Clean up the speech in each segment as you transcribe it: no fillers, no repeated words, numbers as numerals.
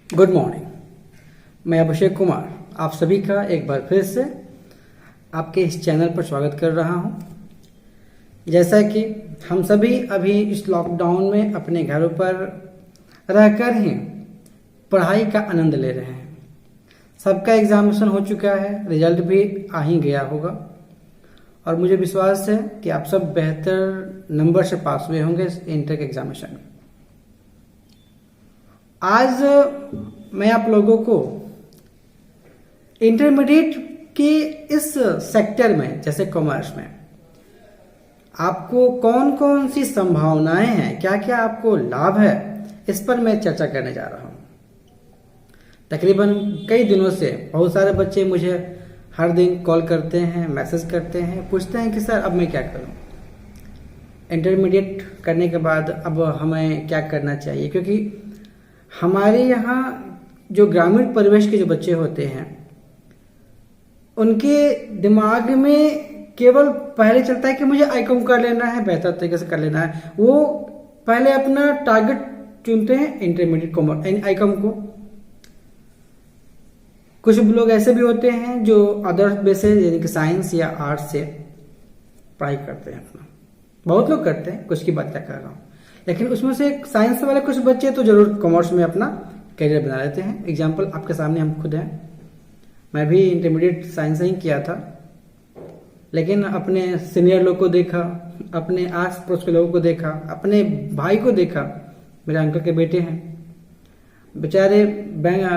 Good morning. मैं अभिषेक कुमार आप सभी का एक बार फिर से आपके इस चैनल पर स्वागत कर रहा हूं। जैसा कि हम सभी अभी इस लॉकडाउन में अपने घरों पर रहकर ही पढ़ाई का आनंद ले रहे हैं। सबका एग्जामिनेशन हो चुका है, रिजल्ट भी आ ही गया होगा और मुझे विश्वास है कि आप सब बेहतर नंबर से पास हुए होंगे इस इंटर के एग्जामिनेशन में। आज मैं आप लोगों को इंटरमीडिएट के इस सेक्टर में जैसे कॉमर्स में आपको कौन कौन सी संभावनाएं हैं, क्या क्या आपको लाभ है, इस पर मैं चर्चा करने जा रहा हूं। तकरीबन कई दिनों से बहुत सारे बच्चे मुझे हर दिन कॉल करते हैं, मैसेज करते हैं, पूछते हैं कि सर अब मैं क्या करूं, इंटरमीडिएट करने के बाद अब हमें क्या करना चाहिए। क्योंकि हमारे यहाँ जो ग्रामीण परिवेश के जो बच्चे होते हैं उनके दिमाग में केवल पहले चलता है कि मुझे आईकॉम कर लेना है, बेहतर तरीके से कर लेना है। वो पहले अपना टारगेट चुनते हैं इंटरमीडिएट कॉमर्स आईकॉम को। कुछ लोग ऐसे भी होते हैं जो अदर बेसिस यानी कि साइंस या आर्ट्स से पढ़ाई करते हैं अपना। बहुत लोग करते हैं, कुछ की बात क्या कर रहा हूँ, लेकिन उसमें से साइंस वाले कुछ बच्चे तो जरूर कॉमर्स में अपना करियर बना लेते हैं। एग्जाम्पल आपके सामने हम खुद हैं। मैं भी इंटरमीडिएट साइंस ही किया था, लेकिन अपने सीनियर लोग को देखा, अपने आस पड़ोस के लोगों को देखा, अपने भाई को देखा, मेरे अंकल के बेटे हैं बेचारे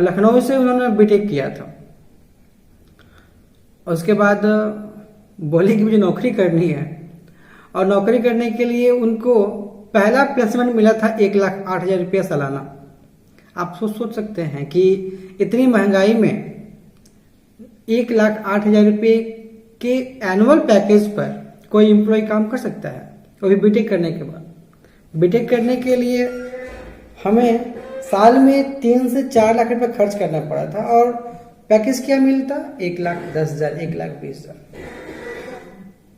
लखनऊ से उन्होंने बीटेक किया था। उसके बाद बोले कि मुझे नौकरी करनी है और नौकरी करने के लिए उनको पहला प्लेसमेंट मिला था 1,08,000 रुपया सालाना। आप सोच सकते हैं कि इतनी महंगाई में 1,08,000 रुपये के एनुअल पैकेज पर कोई एम्प्लॉय काम कर सकता है, वो भी बीटेक करने के बाद। बीटेक करने के लिए हमें साल में 3 से 4 लाख रुपए खर्च करना पड़ा था और पैकेज क्या मिलता, 1,10,000, 1,20,000।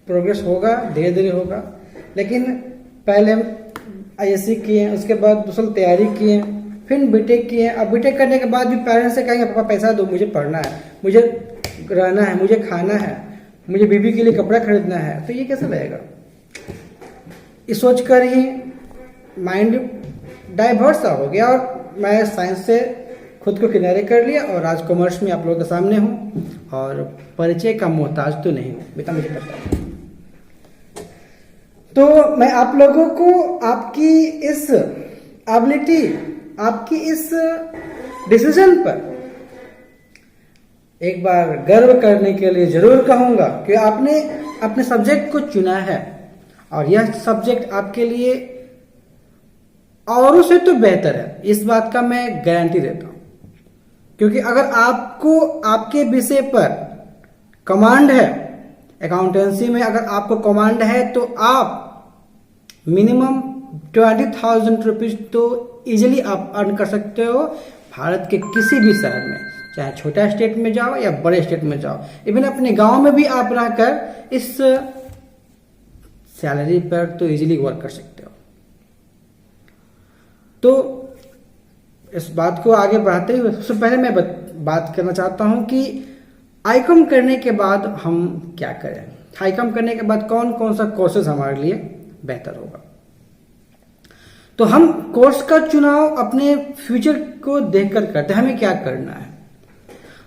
प्रोग्रेस होगा, धीरे धीरे होगा, लेकिन पहले आईएससी किए, उसके बाद दूसरी तैयारी किए, फिर बीटेक किए। अब बीटेक करने के बाद भी पेरेंट्स से कहेंगे पापा पैसा दो, मुझे पढ़ना है, मुझे रहना है, मुझे खाना है, मुझे बीबी के लिए कपड़ा खरीदना है, तो ये कैसे लगेगा। इस सोच कर ही माइंड डाइवर्ट सा हो गया और मैं साइंस से खुद को किनारे कर लिया और आज कॉमर्स में आप लोगों के सामने हूँ और परिचय का मोहताज तो नहीं हूँ, बेटा मुझे पता है। तो मैं आप लोगों को आपकी इस एबिलिटी, आपकी इस डिसीजन पर एक बार गर्व करने के लिए जरूर कहूंगा कि आपने अपने सब्जेक्ट को चुना है और यह सब्जेक्ट आपके लिए औरों से तो बेहतर है, इस बात का मैं गारंटी देता हूं। क्योंकि अगर आपको आपके विषय पर कमांड है, अकाउंटेंसी में अगर आपको कमांड है, तो आप मिनिमम 20,000 रुपीज तो इजिली आप अर्न कर सकते हो भारत के किसी भी शहर में, चाहे छोटा स्टेट में जाओ या बड़े स्टेट में जाओ। इवन अपने गांव में भी आप रहकर इस सैलरी पर तो इजिली वर्क कर सकते हो। तो इस बात को आगे बढ़ाते हुए सबसे पहले मैं बात करना चाहता हूं कि आईकॉम करने के बाद हम क्या करें, आईकॉम करने के बाद कौन कौन सा कोर्सेज हमारे लिए बेहतर होगा। तो हम कोर्स का चुनाव अपने फ्यूचर को देखकर करते हैं। हमें क्या करना है,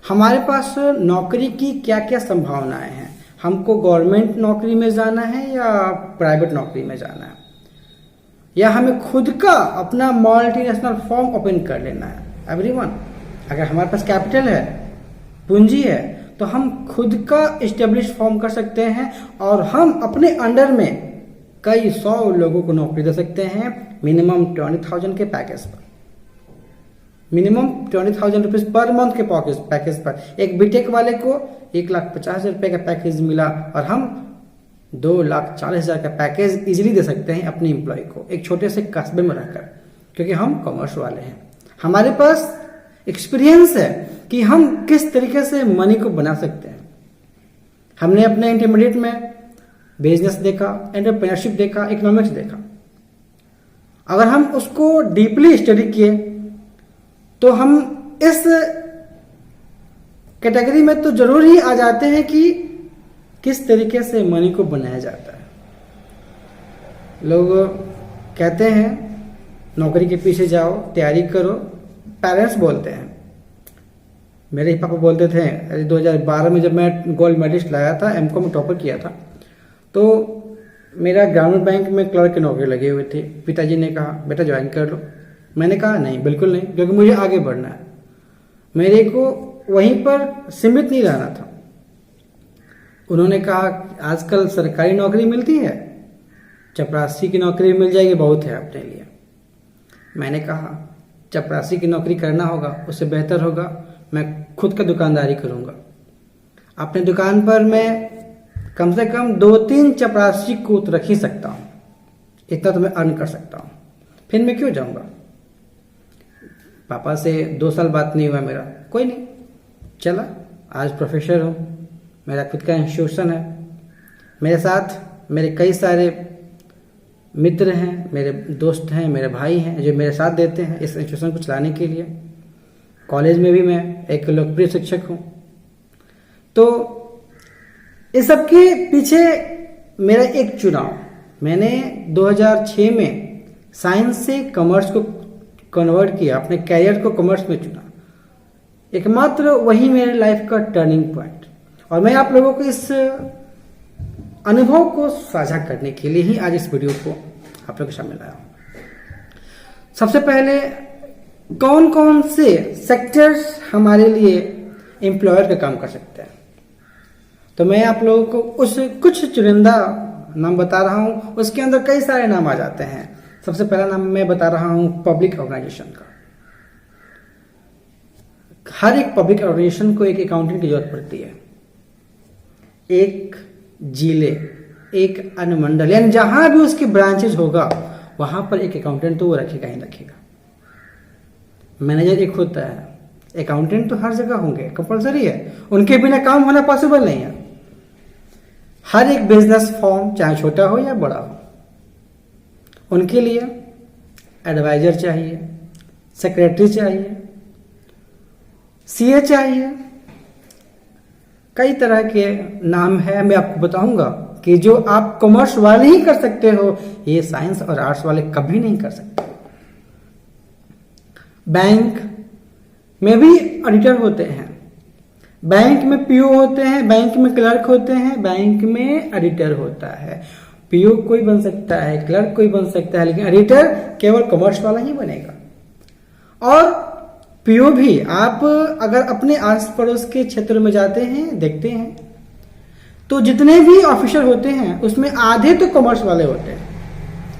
हमारे पास नौकरी की क्या क्या संभावनाएं हैं, हमको गवर्नमेंट नौकरी में जाना है या प्राइवेट नौकरी में जाना है, या हमें खुद का अपना मल्टीनेशनल फर्म ओपन कर लेना है। एवरीवन, अगर हमारे पास कैपिटल है, पूंजी है, तो हम खुद का एस्टेब्लिश फर्म कर सकते हैं और हम अपने अंडर में कई 100 लोगों को नौकरी दे सकते हैं मिनिमम 20,000 के पैकेज पर, मिनिमम 20,000 रुपीज पर मंथ के पैकेज पर। एक बीटेक वाले को 1,50,000 रुपए का पैकेज मिला और हम 2,40,000 का पैकेज इजीली दे सकते हैं अपने एम्प्लॉय को, एक छोटे से कस्बे में रहकर, क्योंकि हम कॉमर्स वाले हैं। हमारे पास एक्सपीरियंस है कि हम किस तरीके से मनी को बना सकते हैं। हमने अपने इंटरमीडिएट में बिजनेस देखा, एंटरप्रेन्योरशिप देखा, इकोनॉमिक्स देखा। अगर हम उसको डीपली स्टडी किए तो हम इस कैटेगरी में तो जरूर ही आ जाते हैं कि किस तरीके से मनी को बनाया जाता है। लोग कहते हैं नौकरी के पीछे जाओ, तैयारी करो, पेरेंट्स बोलते हैं। मेरे ही पापा बोलते थे, 2012 में जब मैं गोल्ड मेडलिस्ट लाया था, एमकॉम में टॉपर किया था, तो मेरा ग्रामीण बैंक में क्लर्क की नौकरी लगी हुई थी। पिताजी ने कहा बेटा ज्वाइन कर लो। मैंने कहा नहीं, बिल्कुल नहीं, क्योंकि मुझे आगे बढ़ना है, मेरे को वहीं पर सीमित नहीं रहना था। उन्होंने कहा आजकल सरकारी नौकरी मिलती है, चपरासी की नौकरी मिल जाएगी, बहुत है अपने लिए। मैंने कहा चपरासी की नौकरी करना होगा, उससे बेहतर होगा मैं खुद का दुकानदारी करूंगा। अपने दुकान पर मैं कम से कम 2-3 चपरासी को तो रख ही सकता हूँ, इतना तो मैं अर्न कर सकता हूँ, फिर मैं क्यों जाऊंगा। पापा से 2 साल बात नहीं हुआ मेरा, कोई नहीं, चला, आज प्रोफेसर हूँ, मेरा खुद का इंस्टीट्यूशन है, मेरे साथ मेरे कई सारे मित्र हैं, मेरे दोस्त हैं, मेरे भाई हैं जो मेरे साथ देते हैं इस इंस्टीट्यूशन को चलाने के लिए। कॉलेज में भी मैं एक लोकप्रिय शिक्षक हूँ। तो इस सब के पीछे मेरा एक चुनाव, मैंने 2006 में साइंस से कॉमर्स को कन्वर्ट किया, अपने कैरियर को कॉमर्स में चुना। एकमात्र वही मेरे लाइफ का टर्निंग पॉइंट। और मैं आप लोगों को इस अनुभव को साझा करने के लिए ही आज इस वीडियो को आप लोगों के सामने लाया हूं। सबसे पहले कौन कौन से सेक्टर्स हमारे लिए एम्प्लॉयर का काम कर सकते हैं, तो मैं आप लोगों को उस कुछ चुनिंदा नाम बता रहा हूं। उसके अंदर कई सारे नाम आ जाते हैं। सबसे पहला नाम मैं बता रहा हूं पब्लिक ऑर्गेनाइजेशन का। हर एक पब्लिक ऑर्गेनाइजेशन को एक अकाउंटेंट की जरूरत पड़ती है। एक जिले, एक अनुमंडल, यानी जहां भी उसकी ब्रांचेज होगा वहां पर एक अकाउंटेंट तो वो रखेगा ही रखेगा। मैनेजर एक होता है, अकाउंटेंट तो हर जगह होंगे, कंपलसरी है, उनके बिना काम होना पॉसिबल नहीं है। हर एक बिजनेस फॉर्म चाहे छोटा हो या बड़ा हो, उनके लिए एडवाइजर चाहिए, सेक्रेटरी चाहिए, सीए चाहिए, कई तरह के नाम है। मैं आपको बताऊंगा कि जो आप कॉमर्स वाले ही कर सकते हो, ये साइंस और आर्ट्स वाले कभी नहीं कर सकते। बैंक में भी ऑडिटर होते हैं, बैंक में पीओ होते हैं, बैंक में क्लर्क होते हैं, बैंक में ऑडिटर होता है। पीओ कोई बन सकता है, क्लर्क कोई बन सकता है, लेकिन ऑडिटर केवल कॉमर्स वाला ही बनेगा। और पीओ भी आप अगर अपने आस पड़ोस के क्षेत्र में जाते हैं, देखते हैं, तो जितने भी ऑफिसर होते हैं उसमें आधे तो कॉमर्स वाले होते हैं,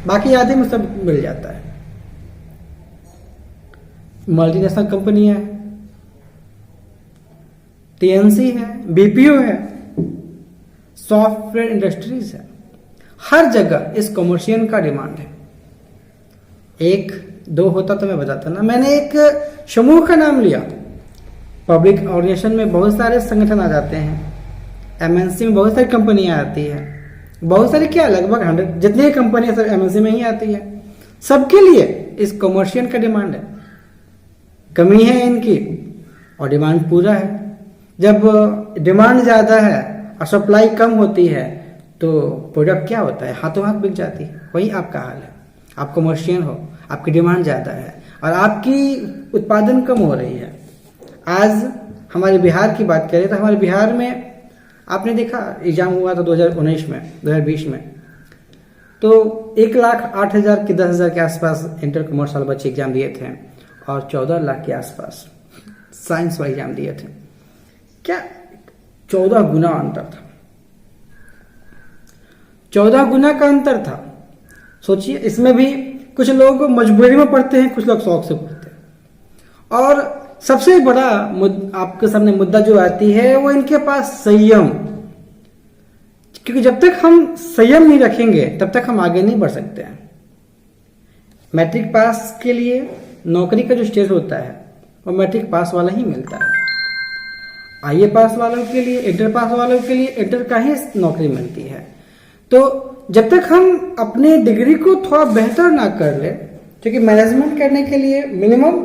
बाकी आधे में सब मिल जाता है। मल्टीनेशनल कंपनियां हैं, टीएनसी है, बीपीओ है, सॉफ्टवेयर इंडस्ट्रीज है, हर जगह इस कॉमर्शियल का डिमांड है। 1-2 होता तो मैं बताता ना। मैंने एक समूह का नाम लिया। पब्लिक ऑर्गेनाइजेशन में बहुत सारे संगठन आ जाते हैं, एमएनसी में बहुत सारी कंपनियां आती है, बहुत सारी क्या, लगभग 100 जितनी कंपनियां सब एमएनसी में ही आती है। सबके लिए इस कॉमर्शियल का डिमांड है, कमी है इनकी और डिमांड पूरा है। जब डिमांड ज्यादा है और सप्लाई कम होती है तो प्रोडक्ट क्या होता है, हाथों हाथ बिक जाती है। वही आपका हाल है। आप कॉमर्शियल हो, आपकी डिमांड ज्यादा है और आपकी उत्पादन कम हो रही है। आज हमारे बिहार की बात करें तो हमारे बिहार में आपने देखा एग्जाम हुआ था 2020 में, तो 1,08,000 के 10,000 के आसपास इंटर कॉमर्स वाले बच्चे एग्जाम दिए थे और 14 लाख के आसपास साइंस वाले एग्जाम दिए थे। क्या 14 गुना अंतर था, 14 गुना का अंतर था। सोचिए, इसमें भी कुछ लोग मजबूरी में पढ़ते हैं, कुछ लोग शौक से पढ़ते हैं। और सबसे बड़ा आपके सामने मुद्दा जो आती है वो इनके पास संयम, क्योंकि जब तक हम संयम नहीं रखेंगे तब तक हम आगे नहीं बढ़ सकते हैं। मैट्रिक पास के लिए नौकरी का जो स्टेज होता है वो मैट्रिक पास वाला ही मिलता है। आईए पास वालों के लिए, इंटर पास वालों के लिए इंटर का ही नौकरी मिलती है। तो जब तक हम अपने डिग्री को थोड़ा बेहतर ना कर ले, क्योंकि मैनेजमेंट करने के लिए मिनिमम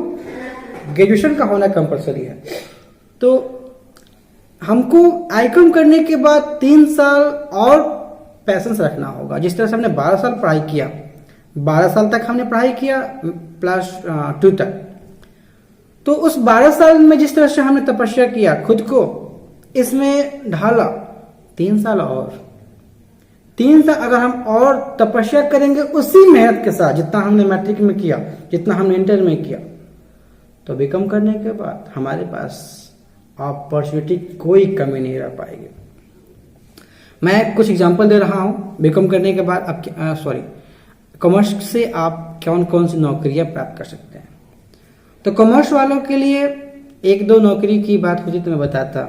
ग्रेजुएशन का होना कंपलसरी है। तो हमको आईकॉम करने के बाद 3 साल और पैसेंस रखना होगा। जिस तरह से हमने 12 साल पढ़ाई किया, 12 साल तक हमने पढ़ाई किया +2 तक, तो उस 12 साल में जिस तरह से हमने तपस्या किया, खुद को इसमें ढाला, 3 साल और 3 साल अगर हम और तपस्या करेंगे उसी मेहनत के साथ जितना हमने मैट्रिक में किया, जितना हमने इंटर में किया, तो बीकॉम करने के बाद हमारे पास अपॉर्चुनिटी कोई कमी नहीं रह पाएगी। मैं कुछ एग्जांपल दे रहा हूं। बीकॉम करने के बाद आप कॉमर्स से आप कौन कौन सी नौकरियां प्राप्त कर सकते हैं। तो कॉमर्स वालों के लिए 1-2 नौकरी की बात होती तो मैं बताता,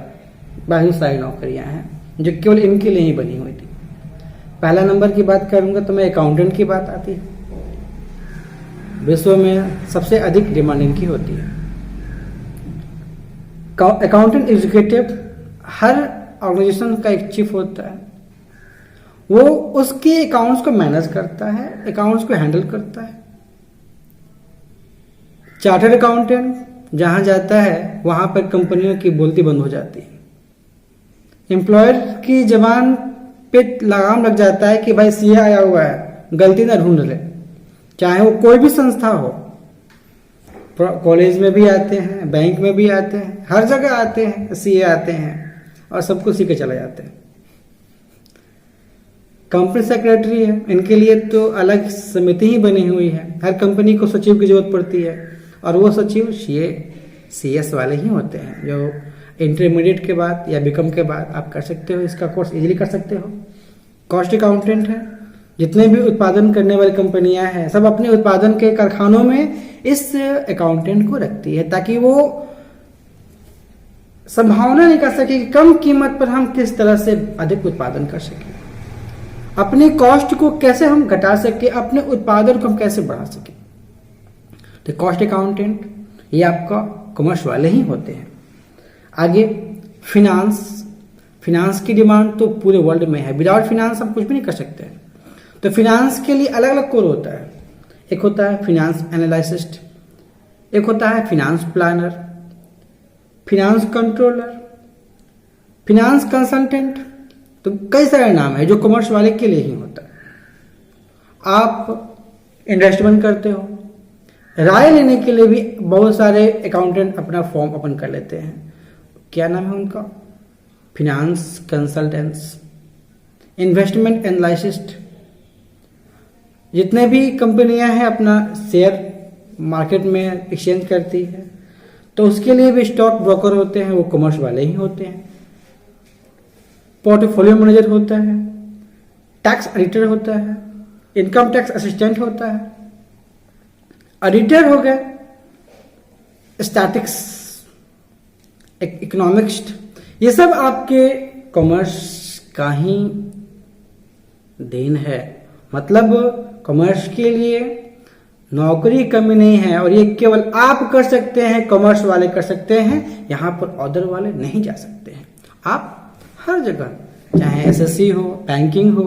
बाकी सारी नौकरियां हैं जो केवल इनके लिए ही बनी हुई थी। पहला नंबर की बात करूंगा तो मैं अकाउंटेंट की बात आती है। विश्व में सबसे अधिक डिमांड इनकी होती है। अकाउंटेंट एग्जीक्यूटिव हर ऑर्गेनाइजेशन का एक चीफ होता है। वो उसके अकाउंट्स को मैनेज करता है, अकाउंट्स को हैंडल करता है। चार्टर्ड अकाउंटेंट जहां जाता है वहां पर कंपनियों की बोलती बंद हो जाती है। एम्प्लॉयर की जबान पे लगाम लग जाता है कि भाई सीए आया हुआ है, गलती ना ढूंढ ले। चाहे वो कोई भी संस्था हो, कॉलेज में भी आते हैं, बैंक में भी आते हैं, हर जगह आते हैं, सीए आते हैं और सब कुछ सीखे चले जाते हैं। कंपनी सेक्रेटरी है, इनके लिए तो अलग समिति ही बनी हुई है। हर कंपनी को सचिव की जरूरत पड़ती है और वो सचिव सीएस वाले ही होते हैं, जो इंटरमीडिएट के बाद या बीकॉम के बाद आप कर सकते हो, इसका कोर्स इजीली कर सकते हो। कॉस्ट अकाउंटेंट है, जितने भी उत्पादन करने वाली कंपनियां हैं सब अपने उत्पादन के कारखानों में इस अकाउंटेंट को रखती है ताकि वो संभावना नहीं कर सके कि कम कीमत पर हम किस तरह से अधिक उत्पादन कर सके, अपनी कॉस्ट को कैसे हम घटा सके, अपने उत्पादन को हम कैसे बढ़ा सके। तो कॉस्ट अकाउंटेंट ये आपका कॉमर्स वाले ही होते हैं। आगे फिनांस की डिमांड तो पूरे वर्ल्ड में है। विदाउट फिनांस हम कुछ भी नहीं कर सकते हैं। तो फिनांस के लिए अलग अलग कोर होता है। एक होता है फिनांस एनालिसिस्ट, एक होता है finance planner, finance controller, finance consultant. तो कई सारे नाम है जो कॉमर्स वाले के लिए ही होता है। आप इन्वेस्टमेंट करते हो, राय लेने के लिए भी बहुत सारे अकाउंटेंट अपना फॉर्म ओपन कर लेते हैं। क्या नाम है उनका? Finance consultants, investment analyst. जितने भी कंपनियां हैं अपना शेयर मार्केट में एक्सचेंज करती है तो उसके लिए भी स्टॉक ब्रोकर होते हैं, वो कॉमर्स वाले ही होते हैं। पोर्टफोलियो मैनेजर होता है, टैक्स ऑडिटर होता है, इनकम टैक्स असिस्टेंट होता है, ऑडिटर हो गए, स्टैटिक्स, इकोनॉमिस्ट। ये सब आपके कॉमर्स का ही देन है। मतलब कॉमर्स के लिए नौकरी कमी नहीं है और ये केवल आप कर सकते हैं, कॉमर्स वाले कर सकते हैं, यहां पर अदर वाले नहीं जा सकते हैं। आप हर जगह, चाहे एसएससी हो, बैंकिंग हो,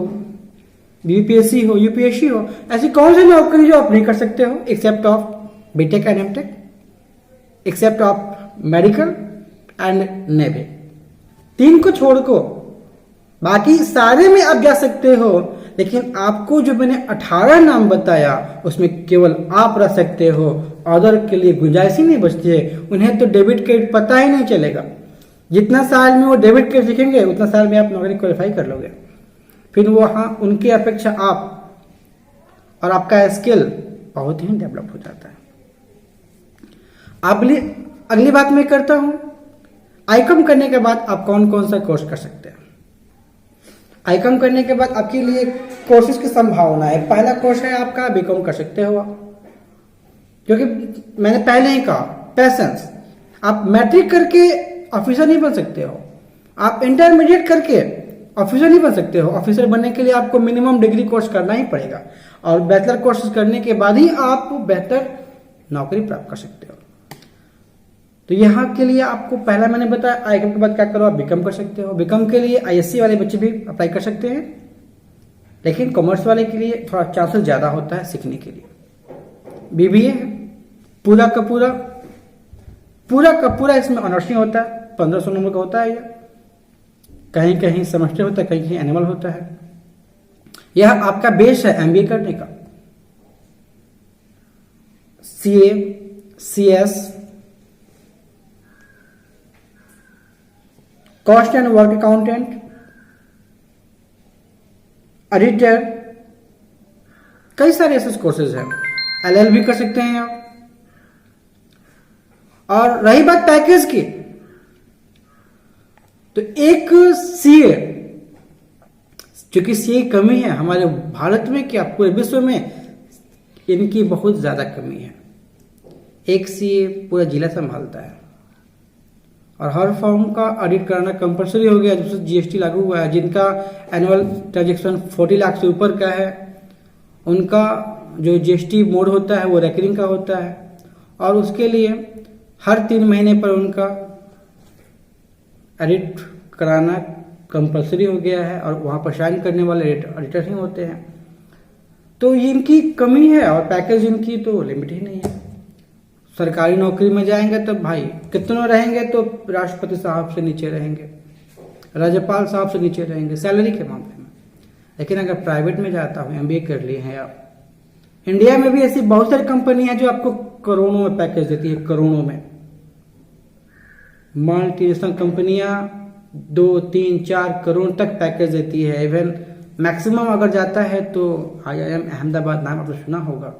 बीपीएससी हो, यूपीएससी हो, ऐसी कौन सी नौकरी जो आप नहीं कर सकते हो except of BTech and MTech, except of medical and navy. 3 को छोड़ को बाकी सारे में आप जा सकते हो, लेकिन आपको जो मैंने 18 नाम बताया उसमें केवल आप रह सकते हो, अदर के लिए गुंजाइश ही नहीं बचती है। उन्हें तो डेबिट क्रेडिट पता ही नहीं चलेगा। जितना साल में वो डेबिट क्रेडिट सीखेंगे उतना साल में आप नौकरी क्वालिफाई कर लोगे। फिर वहां उनकी अपेक्षा आप और आपका स्किल बहुत ही डेवलप हो जाता है। अगली बात मैं करता हूं, आईकॉम करने के बाद आप कौन कौन सा कोर्स कर सकते हैं। आईकॉम करने के बाद आपके लिए कोर्सेज की संभावना है। पहला कोर्स है आपका बीकॉम कर सकते हो, क्योंकि मैंने पहले ही कहा पैसेंस। आप मैट्रिक करके ऑफिसर नहीं बन सकते हो, आप इंटरमीडिएट करके ऑफिसर नहीं बन सकते हो। ऑफिसर बनने के लिए आपको मिनिमम डिग्री कोर्स करना ही पड़ेगा और बैचलर कोर्सेज करने के बाद ही आप बेहतर नौकरी प्राप्त कर सकते हो। तो यहाँ के लिए आपको पहला मैंने बताया, आईकॉम के बाद क्या करो, आप बीकॉम कर सकते हो। बीकॉम के लिए आईएससी वाले बच्चे भी अप्लाई कर सकते हैं, लेकिन कॉमर्स वाले के लिए थोड़ा चांसेस ज्यादा होता है सीखने के लिए। बीबीए पूरा का पूरा पूरा का पूरा इसमें ऑनर्स नहीं होता है, 1500 नंबर का होता है। ये कहीं कहीं सेमेस्टर होता है, कहीं कहीं एनुअल होता है। यह आपका बेस है एमबीए करने का। CA, CS, cost and work accountant, editor, कई सारे ऐसे कोर्सेज हैं। एलएलबी कर सकते हैं आप। और रही बात पैकेज की, तो एक सीए, क्योंकि सीए की कमी है हमारे भारत में, क्या पूरे विश्व में इनकी बहुत ज्यादा कमी है। एक सीए पूरा जिला संभालता है और हर फॉर्म का ऑडिट कराना कंपलसरी हो गया जब से जीएसटी लागू हुआ है। जिनका एनुअल ट्रांजेक्शन 40 लाख से ऊपर का है, उनका जो जीएसटी मोड होता है वो रेकरिंग का होता है, और उसके लिए हर 3 महीने पर उनका ऑडिट कराना कंपलसरी हो गया है, और वहां पर साइन करने वाले ऑडिटर ही होते हैं। तो इनकी कमी है, और पैकेज इनकी तो लिमिट ही नहीं है। सरकारी नौकरी में जाएंगे तो भाई कितनों रहेंगे तो राष्ट्रपति साहब से नीचे रहेंगे, राज्यपाल साहब से नीचे रहेंगे सैलरी के मामले में। लेकिन अगर प्राइवेट में जाता हूँ, एमबीए कर लिए हैं आप, इंडिया में भी ऐसी बहुत सारी कंपनियां जो आपको करोड़ों में पैकेज देती है, करोड़ों में। मल्टीनेशनल कंपनियां 2, 3, 4 करोड़ तक पैकेज देती है। इवन मैक्सिमम अगर जाता है तो IIM अहमदाबाद, नाम आपने सुना होगा,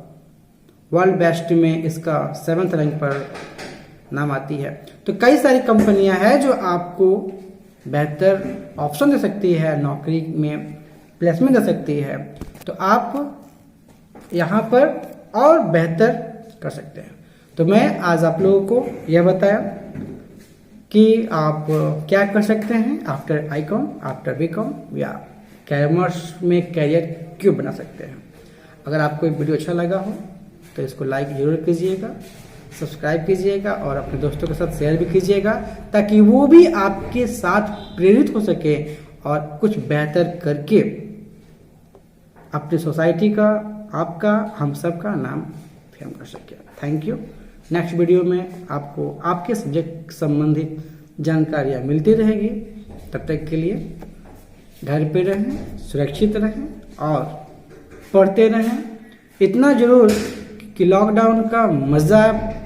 वर्ल्ड बेस्ट में इसका 7th रैंक पर नाम आती है। तो कई सारी कंपनियां हैं जो आपको बेहतर ऑप्शन दे सकती है, नौकरी में प्लेसमेंट दे सकती है। तो आप यहाँ पर और बेहतर कर सकते हैं। तो मैं आज आप लोगों को यह बताया कि आप क्या कर सकते हैं आफ्टर आईकॉम, आफ्टर बीकॉम, या कॉमर्स में कैरियर क्यों बना सकते हैं। अगर आपको एक वीडियो अच्छा लगा हो तो इसको लाइक जरूर कीजिएगा, सब्सक्राइब कीजिएगा और अपने दोस्तों के साथ शेयर भी कीजिएगा, ताकि वो भी आपके साथ प्रेरित हो सके और कुछ बेहतर करके अपनी सोसाइटी का, आपका, हम सब का नाम फेम कर सके। Thank you. नेक्स्ट वीडियो में आपको आपके सब्जेक्ट संबंधित जानकारियाँ मिलती रहेगी। तब तक के लिए घर पे रहें, सुरक्षित रहें और पढ़ते रहें। इतना जरूर कि लॉकडाउन का मज़ा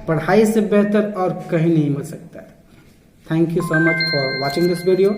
पढ़ाई से बेहतर और कहीं नहीं मिल सकता है। Thank you so much for watching this video.